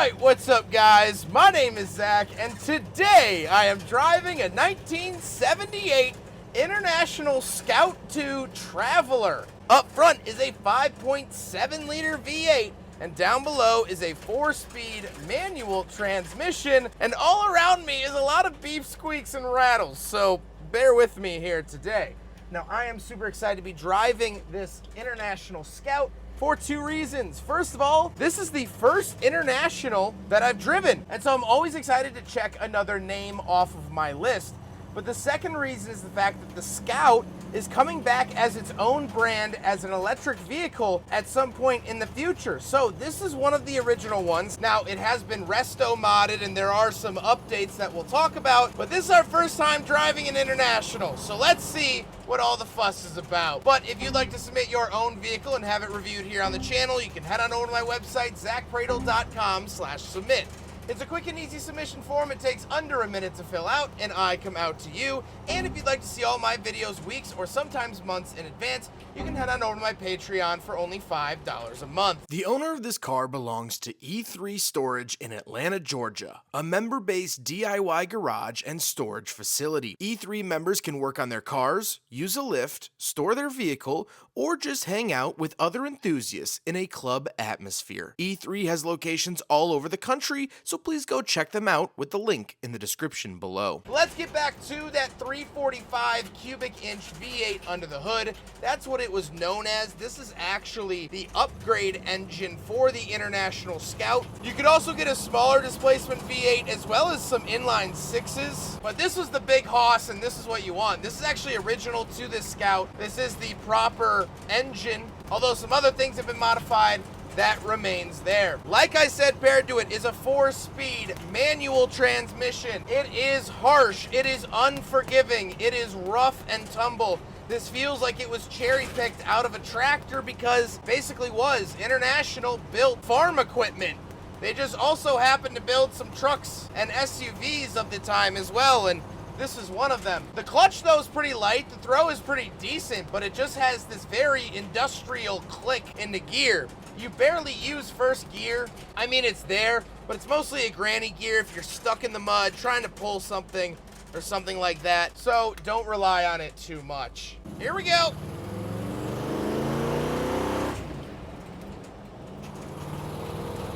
Alright, what's up guys? My name is Zack, and today I am driving a 1978 International Scout II Traveler. Up front is a 5.7 liter V8, and down below is a 4-speed manual transmission, and all around me is a lot of beep squeaks and rattles, so bear with me here today. Now I am super excited to be driving this International Scout for two reasons. First of all, this is the first International that I've driven, and so I'm always excited to check another name off of my list. But the second reason is the fact that the Scout is coming back as its own brand as an electric vehicle at some point in the future. So this is one of the original ones. Now it has been resto modded and there are some updates that we'll talk about, but this is our first time driving an International. So let's see what all the fuss is about. But if you'd like to submit your own vehicle and have it reviewed here on the channel, you can head on over to my website, zackpradel.com/submit. It's a quick and easy submission form. It takes under a minute to fill out, and I come out to you. And if you'd like to see all my videos weeks or sometimes months in advance, you can head on over to my Patreon for only $5 a month. The owner of this car belongs to E3 Storage in Atlanta, Georgia, a member-based DIY garage and storage facility. E3 members can work on their cars, use a lift, store their vehicle, or just hang out with other enthusiasts in a club atmosphere. E3 has locations all over the country, so please go check them out with the link in the description below. Let's get back to that 345 cubic inch V8 under the hood. That's what it was known as. This is actually the upgrade engine for the International Scout. You could also get a smaller displacement V8 as well as some inline sixes, but this was the big hoss, and this is what you want. This is actually original to this Scout. This is the proper engine, although some other things have been modified. That remains there. Like I said, paired to it is a 4-speed manual transmission. It is harsh, it is unforgiving, it is rough and tumble. This feels like it was cherry-picked out of a tractor because basically was International built farm equipment. They just also happened to build some trucks and SUVs of the time as well, and this is one of them. The clutch though is pretty light, the throw is pretty decent, but it just has this very industrial click in the gear. You barely use first gear. I mean, it's there, but it's mostly a granny gear if you're stuck in the mud trying to pull something or something like that. So don't rely on it too much. Here we go.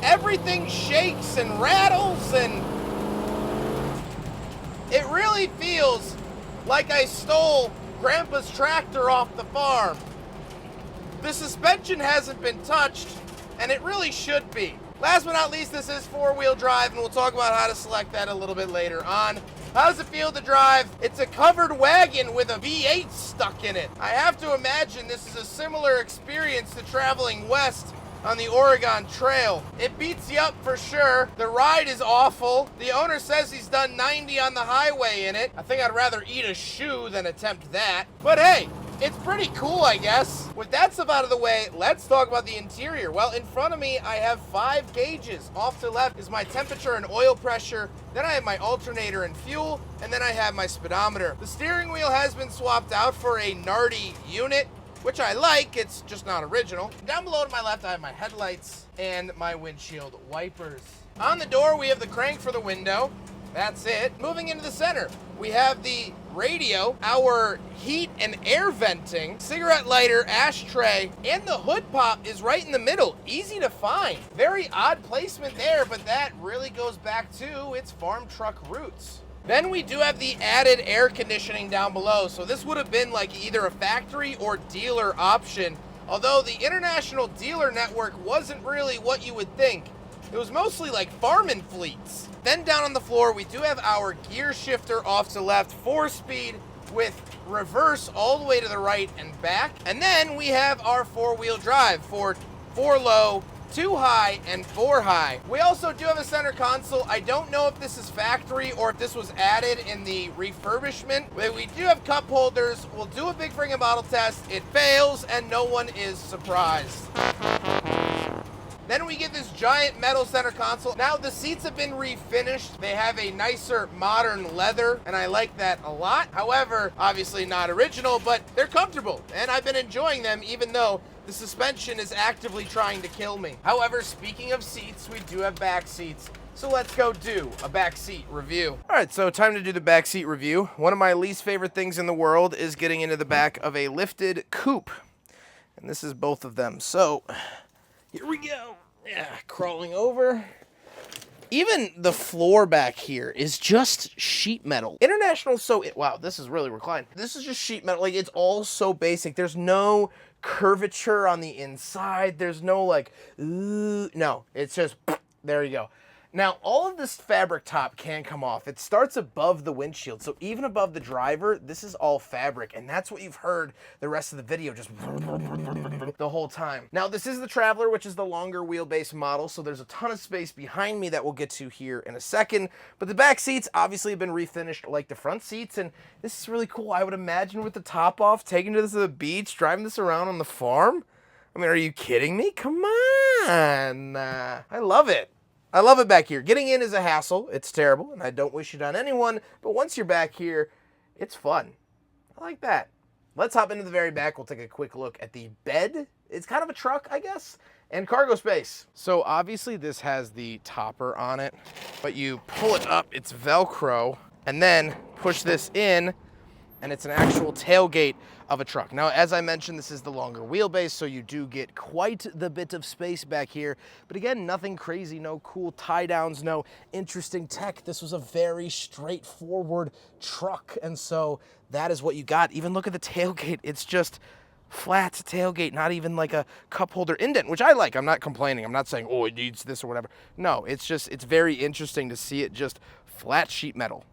Everything shakes and rattles, and it really feels like I stole Grandpa's tractor off the farm. The suspension hasn't been touched, and it really should be. Last but not least, this is 4-wheel drive, and we'll talk about how to select that a little bit later on. How does it feel to drive? It's a covered wagon with a V8 stuck in it. I have to imagine this is a similar experience to traveling west on the Oregon Trail. It beats you up for sure. The ride is awful. The owner says he's done 90 on the highway in it. I think I'd rather eat a shoe than attempt that. But hey, it's pretty cool, I guess. With that stuff out of the way, let's talk about the interior. Well, in front of me, I have 5 gauges. Off to the left is my temperature and oil pressure. Then I have my alternator and fuel, and then I have my speedometer. The steering wheel has been swapped out for a Nardi unit, which I like, it's just not original. Down below to my left, I have my headlights and my windshield wipers. On the door, we have the crank for the window. That's it. Moving into the center, we have the radio, our heat and air venting, cigarette lighter, ashtray, and the hood pop is right in the middle. Easy to find. Very odd placement there, but that really goes back to its farm truck roots. Then we do have the added air conditioning down below, so this would have been like either a factory or dealer option, although the International dealer network wasn't really what you would think. It was mostly like farming fleets. Then down on the floor, we do have our gear shifter off to the left, 4-speed with reverse all the way to the right and back. And then we have our 4-wheel drive for 4 low, 2 high, and 4 high. We also do have a center console. I don't know if this is factory or if this was added in the refurbishment, but we do have cup holders. We'll do a big ring and bottle test. It fails, and no one is surprised. Then we we get this giant metal center console. Now the seats have been refinished. They have a nicer modern leather, and I like that a lot. However, obviously not original, but they're comfortable, and I've been enjoying them even though the suspension is actively trying to kill me. However, speaking of seats, we do have back seats. So let's go do a backseat review. All right, so time to do the backseat review. One of my least favorite things in the world is getting into the back of a lifted coupe. And this is both of them. So here we go. Yeah, crawling over. Even the floor back here is just sheet metal. International, so, wow, this is really reclined. This is just sheet metal. Like, it's all so basic. There's no curvature on the inside. There's no, like, no, it's just, there you go. Now, all of this fabric top can come off. It starts above the windshield, so even above the driver, this is all fabric, and that's what you've heard the rest of the video, just the whole time. Now, this is the Traveler, which is the longer wheelbase model, so there's a ton of space behind me that we'll get to here in a second, but the back seats obviously have been refinished like the front seats, and this is really cool. I would imagine with the top off, taking this to the beach, driving this around on the farm. I mean, are you kidding me? Come on. I love it. I love it back here. Getting in is a hassle. It's terrible, and I don't wish it on anyone, but once you're back here, it's fun. I like that. Let's hop into the very back. We'll take a quick look at the bed. It's kind of a truck, I guess, and cargo space. So obviously this has the topper on it, but you pull it up, it's Velcro, and then push this in, and it's an actual tailgate of a truck. Now, as I mentioned, this is the longer wheelbase, so you do get quite the bit of space back here. But again, nothing crazy, no cool tie downs, no interesting tech. This was a very straightforward truck, and so that is what you got. Even look at the tailgate. It's just flat tailgate, not even like a cup holder indent, which I like. I'm not complaining. I'm not saying, oh, it needs this or whatever. No, it's just, it's very interesting to see it just flat sheet metal.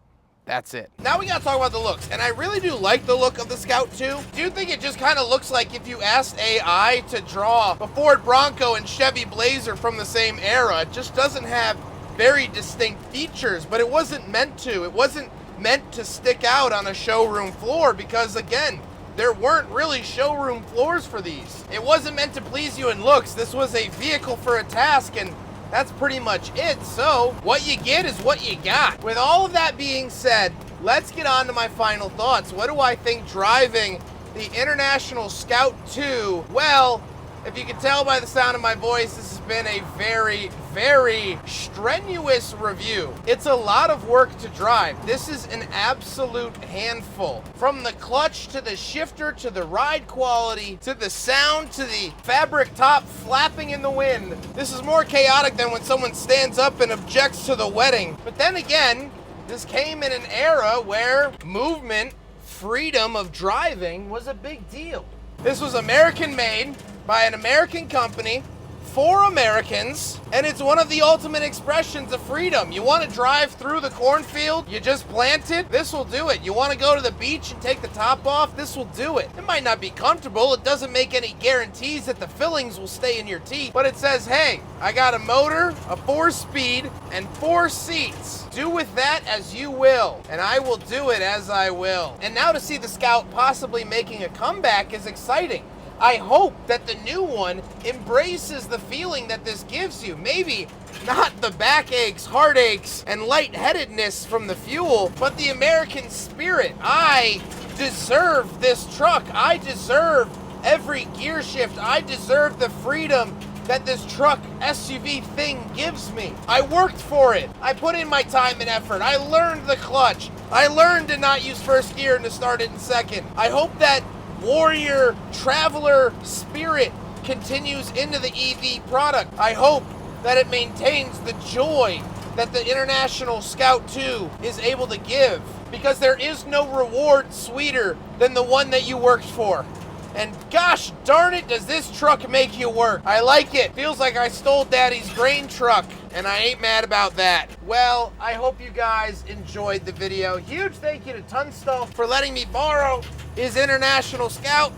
That's it. Now we gotta talk about the looks, and I really do like the look of the Scout 2. Do you think it just kind of looks like if you asked AI to draw a Ford Bronco and Chevy Blazer from the same era? It just doesn't have very distinct features, but it wasn't meant to. It wasn't meant to stick out on a showroom floor because, again, there weren't really showroom floors for these. It wasn't meant to please you in looks. This was a vehicle for a task, and that's pretty much it. So what you get is what you got. With all of that being said, let's get on to my final thoughts. What do I think driving the International Scout 2? Well, if you can tell by the sound of my voice, this has been a very, very strenuous review. It's a lot of work to drive. This is an absolute handful. From the clutch to the shifter to the ride quality to the sound to the fabric top flapping in the wind. This is more chaotic than when someone stands up and objects to the wedding. But then again, this came in an era where movement, freedom of driving was a big deal. This was American made by an American company for Americans, and it's one of the ultimate expressions of freedom. You want to drive through the cornfield you just planted? This will do it. You want to go to the beach and take the top off? This will do it. It might not be comfortable. It doesn't make any guarantees that the fillings will stay in your teeth, but it says, hey, I got a motor, a 4-speed, and 4 seats. Do with that as you will, and I will do it as I will. And now to see the Scout possibly making a comeback is exciting. I hope that the new one embraces the feeling that this gives you. Maybe not the backaches, heartaches, and lightheadedness from the fuel, but the American spirit. I deserve this truck. I deserve every gear shift. I deserve the freedom that this truck SUV thing gives me. I worked for it. I put in my time and effort. I learned the clutch. I learned to not use first gear and to start it in second. I hope that warrior traveler spirit continues into the EV product. I hope that it maintains the joy that the International Scout 2 is able to give, because there is no reward sweeter than the one that you worked for. And gosh darn it, does this truck make you work. I like it. Feels like I stole Daddy's grain truck, and I ain't mad about that. Well, I hope you guys enjoyed the video. Huge thank you to Tunstall for letting me borrow his International Scout.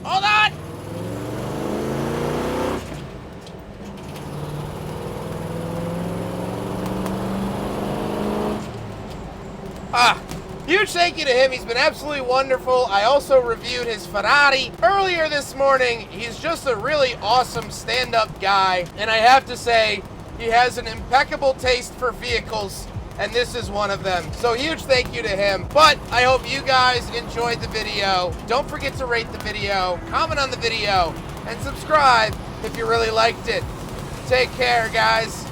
Hold on. Huge thank you to him. He's been absolutely wonderful. I also reviewed his Ferrari earlier this morning. He's just a really awesome stand-up guy. And I have to say, he has an impeccable taste for vehicles, and this is one of them. So huge thank you to him. But I hope you guys enjoyed the video. Don't forget to rate the video, comment on the video, and subscribe if you really liked it. Take care, guys.